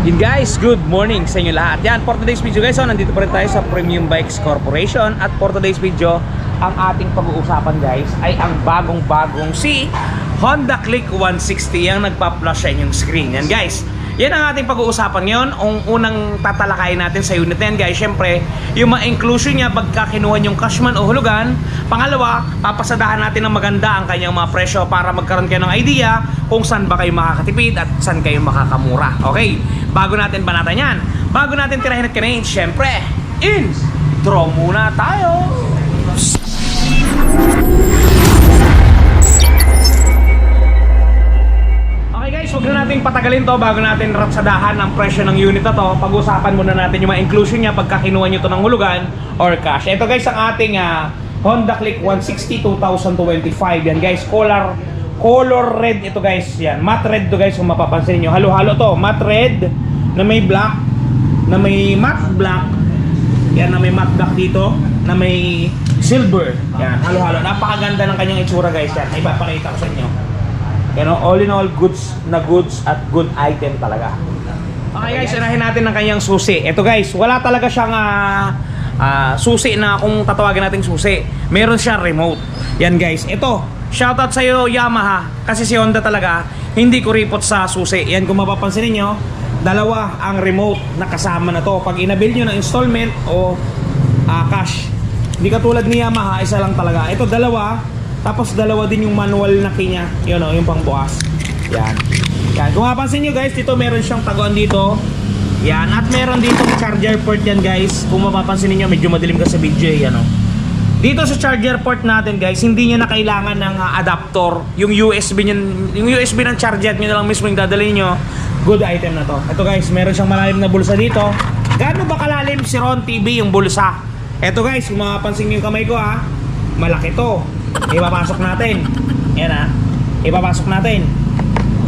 Yun guys, good morning sa inyo lahat. Yan, for today's video guys, nandito pa rin tayo sa Premium Bikes Corporation. At for today's video, ang ating pag-uusapan guys ay ang bagong-bagong si Honda Click 160 yung nagpa-flash sa inyong screen. Yan guys, yan ang ating pag-uusapan ngayon. Ang unang tatalakayin natin sa unit na yan guys, syempre yung mga inclusion niya pagka kinuha yung cashman o hulugan. Pangalawa, papasadahan natin ng maganda ang kanyang mga presyo para magkaroon kayo ng idea kung saan ba kayo makakatipid at saan kayo makakamura. Okay, bago natin banatan yan, bago natin tirahin at kinain, syempre intro muna tayo. Huwag na natin patagalin to bago natin rapsadahan ang presyo ng unit na to. Pag-usapan muna natin yung mga inclusion niya pagka kinuha nyo to ng hulugan or cash. Ito guys ang ating Honda Click 160 2025. Yan guys, color red ito guys. Yan, matte red to guys kung mapapansin nyo. Halo-halo to, matte red na may black, na may matte black. Yan, na may matte black dito, na may silver. Yan, halo-halo. Napakaganda ng kanyang itsura guys. Yan, ipapakita ko sa inyo. You know, all in all, goods at good item talaga. Okay guys, unahin natin ng kanyang susi. Ito guys, wala talaga siyang susi na kung tatawagin natin susi. Meron siyang remote. Yan guys, ito, shoutout sa iyo Yamaha. Kasi si Honda talaga, hindi kuripot sa susi. Yan kung mapapansin niyo, dalawa ang remote na kasama na to. Pag inabil nyo ng installment o cash. Hindi katulad ni Yamaha, isa lang talaga. Ito dalawa. Tapos dalawa din yung manual na key niya. Yun o, yung pangbukas. Yan. Yan. Kung mapansin nyo guys, dito meron siyang taguan dito. Yan. At meron dito charger port yan guys. Kung mapapansin niyo, medyo madilim ka sa video. Yan o. Dito sa charger port natin guys, hindi niya na kailangan ng adapter. Yung USB ng charger nyo na lang mismo yung dadalhin nyo. Good item na to. Ito guys, meron siyang malalim na bulsa dito. Gaano ba kalalim si Ron TV yung bulsa? Ito guys, kung mapapansin nyo yung kamay ko malaki to. Ipapasok natin. Yan ipapasok natin.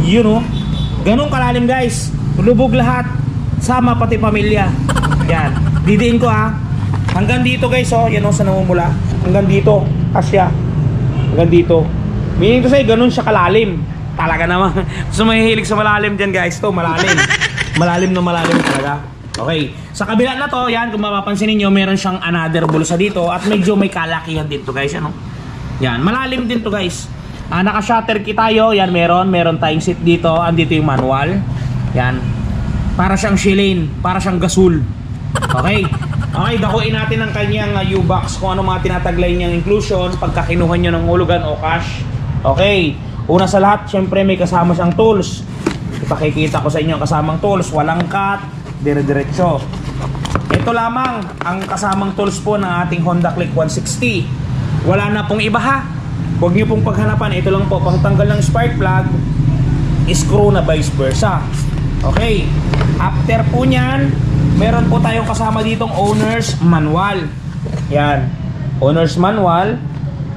Yun o. Ganun kalalim guys. Lubog lahat. Sama pati pamilya. Yan. Didiin ko hanggang dito guys yan o sa namumula. Hanggang dito. Asya. Hanggang dito. Meaning to say, ganun siya kalalim. Talaga naman. So mahihilig sa malalim dyan guys. To malalim. Malalim na malalim talaga. Okay. Sa kabila na to, yan kung mapapansin niyo, meron siyang another bulsa dito. At medyo may kalakihan dito guys. Ano? Yan, malalim din to guys. Naka-shutter key tayo. Yan, meron tayong seat dito. Andito yung manual. Yan. Para siyang shilane, para siyang gasol. Okay. Okay, dakuin natin ang kanyang U-box kung ano mga tinataglay niyang inclusion pagka kinuha niyo ng hulugan o cash. Okay. Una sa lahat, syempre may kasama siyang tools. Ipakikita ko sa inyo ang kasamang tools. Walang cut, dire-diretso. Ito lamang ang kasamang tools po ng ating Honda Click 160. Wala na pong iba Huwag niyo pong paghanapan. Ito lang po, pangtanggal ng spark plug, screw na vice versa. Okay. After po niyan, meron po tayong kasama ditong owner's manual. Yan. Owner's manual.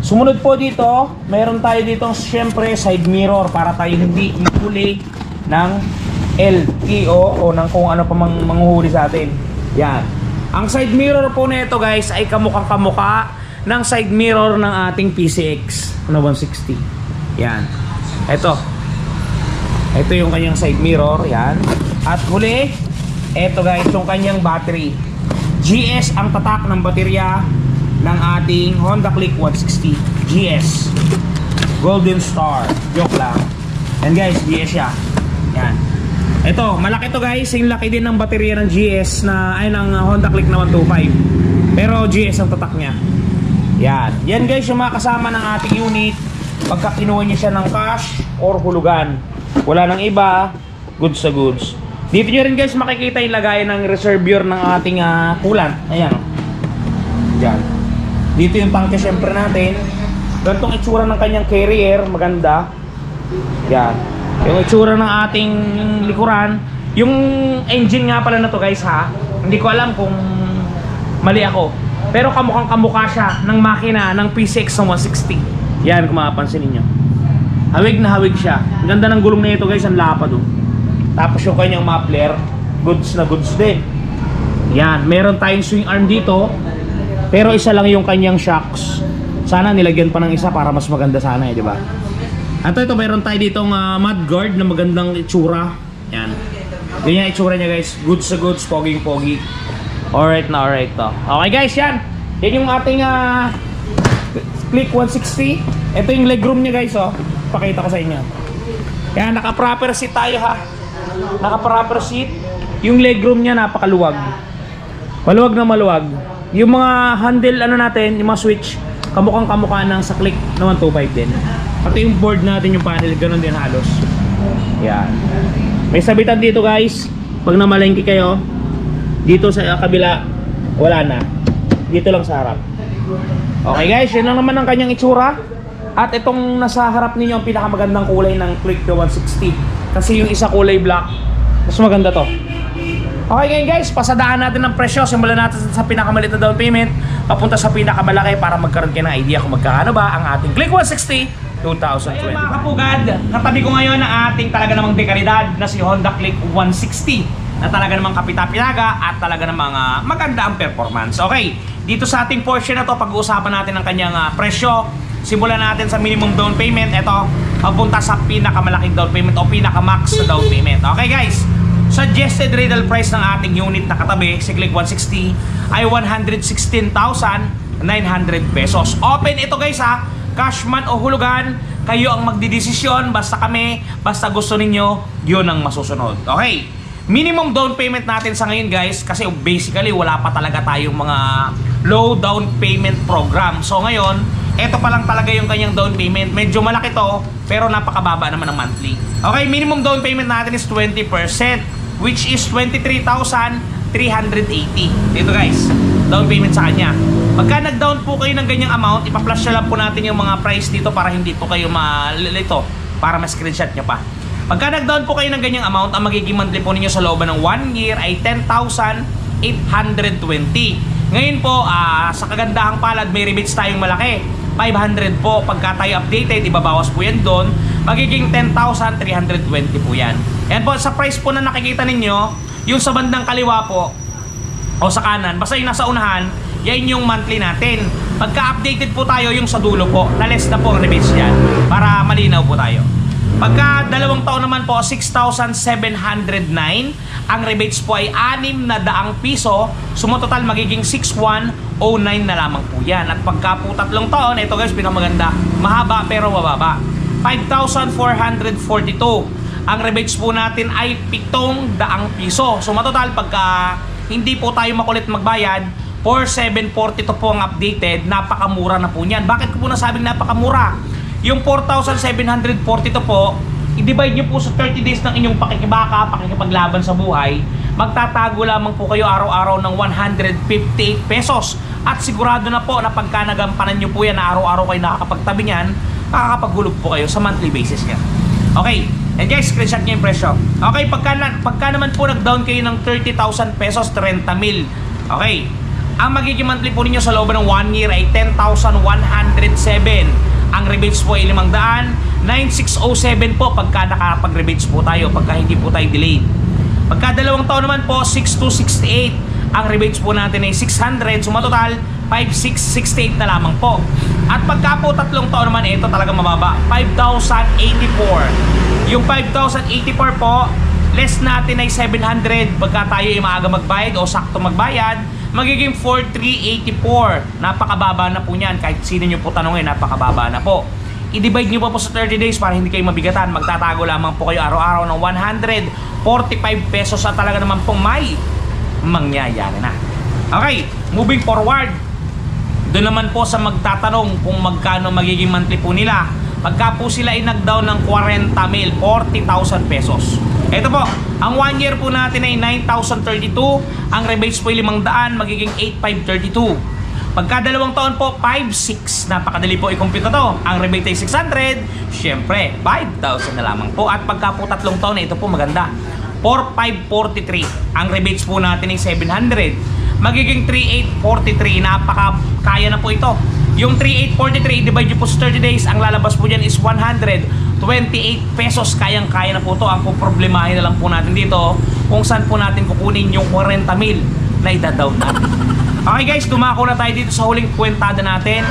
Sumunod po dito, meron tayo ditong syempre side mirror para tayo hindi mahuli ng LTO o ng kung ano pa manghuhuli sa atin. Yan. Ang side mirror po nito guys ay kamukhang kamukha ng side mirror ng ating PCX na 160. Yan. Ito yung kanyang side mirror. Yan. At huli, ito guys yung kanyang battery. GS ang tatak ng baterya ng ating Honda Click 160. GS Golden Star. Joke lang. Yan guys, GS siya. Yan. Ito, malaki to guys. Yung laki din ng baterya ng GS ng Honda Click na 125. Pero GS ang tatak niya. Yan. Yan guys yung mga kasama ng ating unit pagka kinuha niya siya ng cash or hulugan. Wala nang iba, goods sa goods. Dito nyo rin guys makikita yung lagayan ng reservoir ng ating coolant. Ayan. Yan. Dito yung tangke syempre natin. Ganitong itsura ng kanyang carrier, maganda. Yan. Yung itsura ng ating likuran. Yung engine nga pala na to guys hindi ko alam kung mali ako. Pero kamukhang kamukha siya ng makina ng PCX 160. Yan kung mapapansin niyo. Hawig na hawig siya. Ang ganda ng gulong na ito guys, ang lapad Tapos yung kanyang muffler, goods na goods din. Yan, meron tayong swing arm dito. Pero isa lang yung kanyang shocks. Sana nilagyan pa ng isa para mas maganda sana di ba? At ito meron tayo ditong mud guard na magandang itsura. Yan. Ganyan itsura niya guys. Goods sa goods, poging-pogi. Alright na, alright to. Okay guys, yan. Yan yung ating Click 160. Ito yung legroom niya guys, oh. Pakita ko sa inyo. Yan, naka-proper seat tayo ha. Naka-proper seat. Yung legroom niya napakaluwag. Maluwag na maluwag. Yung mga handle ano natin, yung mga switch, kamukhang-kamukha ng sa Click na 125 din. Pati yung board natin, yung panel, ganun din halos. Yan. May sabitan dito guys. Pag namalengke kayo, dito sa kabila, wala na. Dito lang sa harap. Okay guys, yun lang naman ang kanyang itsura. At itong nasa harap ninyo ang pinakamagandang kulay ng Click 160. Kasi yung isa kulay black, mas maganda to. Okay ngayon guys, pasadaan natin ng presyo. Simulan natin sa pinakamalit na down payment papunta sa pinakamalaki para magkaroon kayo ng idea kung magkano ba ang ating Click 160 2020. Ayun mga kapugad, katabi ko ngayon ang ating talaga namang dekalidad na si Honda Click 160 na talaga namang kapita-pinaga at talaga namang maganda ang performance. Okay, dito sa ating portion na to, pag-uusapan natin ang kanyang presyo. Simulan natin sa minimum down payment. Ito, papunta sa pinakamalaking down payment o pinaka-max na down payment. Okay guys, suggested retail price ng ating unit na katabi, si Click 160, ay 116,900 pesos. Open ito guys ha, cash man o hulugan, kayo ang magdidesisyon, basta kami, basta gusto ninyo, yun ang masusunod. Okay, minimum down payment natin sa ngayon guys, kasi basically wala pa talaga tayong mga low down payment program. So ngayon, eto pa lang talaga yung kanyang down payment. Medyo malaki to, pero napakababa naman ng monthly. Okay, minimum down payment natin is 20%, which is 23,380. Dito guys, down payment sa kanya. Pagka nag-down po kayo ng ganyang amount, ipa-flash na lang po natin yung mga price dito para hindi po kayo malilito, para ma-screenshot nyo pa. Pagka nag-down po kayo ng ganyang amount, ang magiging monthly po ninyo sa looban ng 1 year ay 10,820. Ngayon po, sa kagandahang palad, may rebates tayong malaki. 500 po, pagka tayo updated, ibabawas po yan doon. Magiging 10,320 po yan. Yan po, sa price po na nakikita ninyo, yung sa bandang kaliwa po, o sa kanan, basta yung nasa unahan, yan yung monthly natin. Pagka updated po tayo, yung sa dulo po, na-less na po ang rebates yan, para malinaw po tayo. Pagka 2 taon naman po, 6,709. Ang rebates po ay 600 piso. Sumototal magiging 6,109 na lamang po yan. At pagka po 3 taon, ito guys, pinakamaganda, mahaba pero mababa, 5,442. Ang rebates po natin ay 700 piso. Sumototal pagka hindi po tayo makulit magbayad, 4,742 po ang updated. Napakamura na po niyan. Bakit ko po nasabing napakamura? Yung 4,742 po, i-divide nyo po sa 30 days ng inyong pakikibaka, pakikipaglaban sa buhay, magtatago lamang po kayo araw-araw ng 158 pesos. At sigurado na po na pagka nagampanan nyo po yan na araw-araw kayo nakakapagtabi niyan, makakapaghulog po kayo sa monthly basis yan. Okay, and guys, screenshot nyo yung presyo. Okay, pagka naman po nag-down kayo ng 30,000 pesos, 30 mil. Okay, ang magiging monthly po ninyo sa looban ng 1 year ay 10,107. Ang rebates po ay 500, 9,607 po pagka nakapag-rebates po tayo, pagka hindi po tayo delayed. Pagka 2 taon naman po, 6,268. Ang rebates po natin ay 600, sumatotal 5,668 na lamang po. At pagka po 3 taon naman, ito talaga mababa, 5,084. Yung 5,084 po, less natin ay 700 pagka tayo ay maaga magbayad o sakto magbayad, magiging 4,384. Napakababa na po niyan. Kahit sino nyo po tanongin, napakababa na po. I-divide nyo po sa 30 days para hindi kayo mabigatan. Magtatago lamang po kayo araw-araw ng 145 pesos at talaga naman pong may mangyayari na. Okay, moving forward. Doon naman po sa magtatanong kung magkano magiging monthly po nila. Pagka po sila ay nag-down ng 40 mil, 40,000 pesos. Ito po, ang 1 year po natin ay 9,032. Ang rebates po ay 500, magiging 8,532. Pagka 2 taon po, 5,600. Napakadali po i-compute na to. Ang rebate ay 600, syempre, 5,000 na lamang po. At pagka po 3 taon, ito po maganda, 4,543. Ang rebates po natin ay 700, magiging 3,843. Napakakaya na po ito. Yung 3,843, divide nyo po sa 30 days, ang lalabas po dyan is 128 pesos. Kayang-kaya na po ito. Ang problemahin na lang po natin dito, kung saan po natin kukunin yung 40 mil na idadaw natin. Okay guys, dumako na tayo dito sa huling kwentada natin.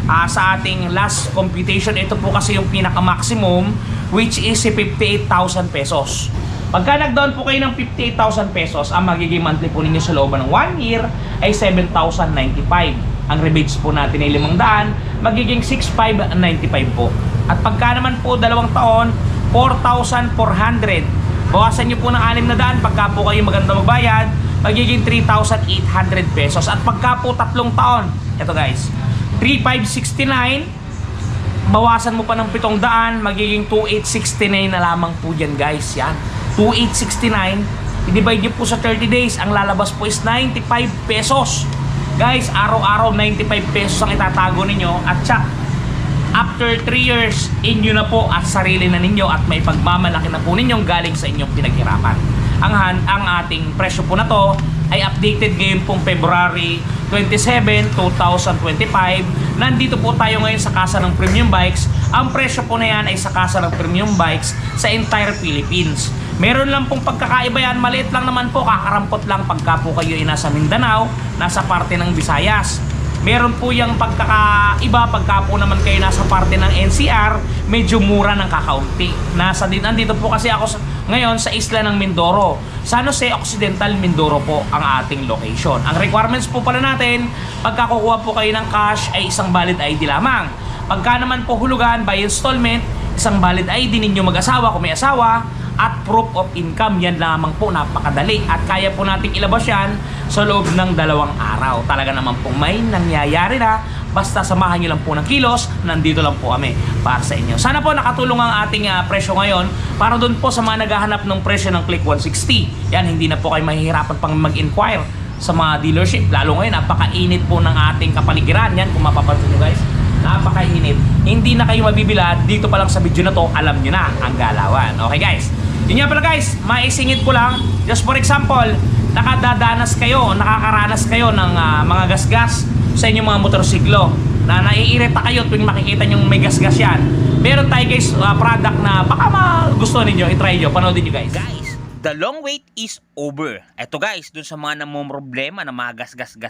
Sa ating last computation, ito po kasi yung pinaka-maximum, which is 58,000 pesos. Pagka nag-down po kayo ng 58,000 pesos, ang magiging monthly po ninyo sa loob ng 1 year ay 7,095. Ang rebates po natin ay 500, magiging 6,595 po. At pagka naman po 2 taon, 4,400. Bawasan nyo po ng 600 pagka po kayo maganda magbayad, magiging 3,800 pesos. At pagka po 3 taon, ito guys, 3,569, bawasan mo pa ng 700, magiging 2,869 na lamang po dyan guys. Yan, 2,869, i-divide nyo po sa 30 days, ang lalabas po is 95 pesos. Guys, araw-araw 95 pesos ang itatago ninyo at tsak, after 3 years, inyo na po at sarili na ninyo at may pagmamalaki na po ninyong galing sa inyong pinaghirapan. Ang ating presyo po na to ay updated ngayon pong February 27, 2025. Nandito po tayo ngayon sa Kasa ng Premium Bikes. Ang presyo po na yan ay sa Kasa ng Premium Bikes sa entire Philippines. Meron lang pong pagkakaiba yan, maliit lang naman po, kakarampot lang pagka po kayo ay nasa Mindanao, nasa parte ng Visayas. Meron po yung pagkakaiba pagka po naman kayo nasa parte ng NCR, medyo mura ng kakaunti. Nandito po kasi ako ngayon sa isla ng Mindoro. San Jose Occidental, Mindoro po ang ating location. Ang requirements po pala natin, pagka kukuha po kayo ng cash ay isang valid ID lamang. Pagka naman po hulugan by installment, isang valid ID ninyo mag-asawa kung may asawa, at proof of income. Yan lamang po, napakadali at kaya po nating ilabas yan sa loob ng 2 araw. Talaga naman po may nangyayari na, basta samahan nyo lang po ng kilos, nandito lang po kami para sa inyo. Sana po nakatulong ang ating presyo ngayon para doon po sa mga naghahanap ng presyo ng Click 160. Yan, hindi na po kayo mahihirapan pang mag-inquire sa mga dealership. Lalo ngayon, napakainit po ng ating kapaligiran. Yan, kung mapapansin nyo guys, napakainit. Hindi na kayo mabibilad. Dito pa lang sa video na to, alam nyo na ang galawan. Okay guys, yun nga pala guys, maisingit ko lang. Just for example, nakadadanas kayo, nakakaranas kayo ng mga gasgas sa inyong mga motorsiklo na naiirita kayo tuwing makikita nyo may gasgas yan. Meron tayo guys product na baka gusto ninyo, itry nyo, panoodin nyo guys. The long wait is over. Eto guys, dun sa mga namumroblema na mga gas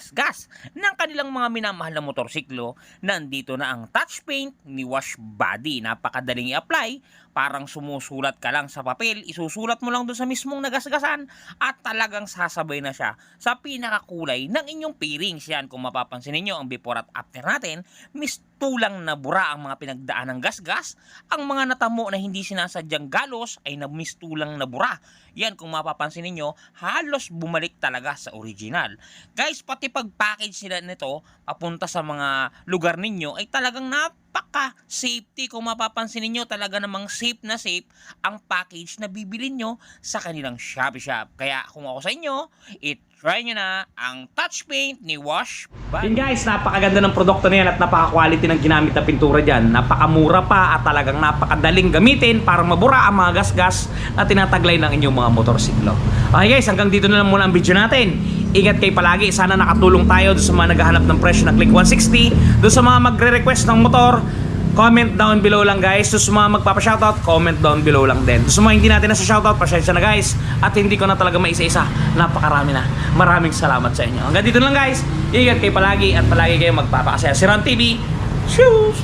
ng kanilang mga minamahal na motorsiklo, nandito na ang touch paint ni Wash Body. Napakadaling i-apply, parang sumusulat ka lang sa papel, isusulat mo lang dun sa mismong nagasgasan at talagang sasabay na siya sa pinakakulay ng inyong pairings. Yan, kung mapapansin niyo ang before at after natin, mistulang na bura ang mga pinagdaan ng gasgas. Ang mga natamo na hindi sinasadyang galos ay mistulang na bura. Yan, kung mapapansin niyo, halos bumalik talaga sa original. Guys, pati pag-package nila nito papunta sa mga lugar ninyo ay talagang napaka-safety. Kung mapapansin niyo, talaga namang safe na safe ang package na bibili nyo sa kanilang Shopee Shop. Kaya kung ako sa inyo, try nyo na ang touch paint ni Wash Body. Yun guys, napakaganda ng produkto na yan at napaka-quality ng ginamit na pintura dyan. Napakamura pa at talagang napakadaling gamitin para mabura ang mga gasgas na tinataglay ng inyong mga motorsiklo. Okay guys, hanggang dito na lang muna ang video natin. Ingat kayo palagi. Sana nakatulong tayo doon sa mga naghahanap ng presyo ng Click 160. Doon sa mga magre-request ng motor, comment down below lang guys. Doon sa mga magpapa-shoutout, comment down below lang din. Doon sa mga hindi natin nasa shoutout, pasensya na guys. At hindi ko na talaga maisa-isa. Napakarami na. Maraming salamat sa inyo. Hanggang dito lang guys. Ingat kayo palagi at palagi kayo magpapakasaya. Si Ron TV. Choose!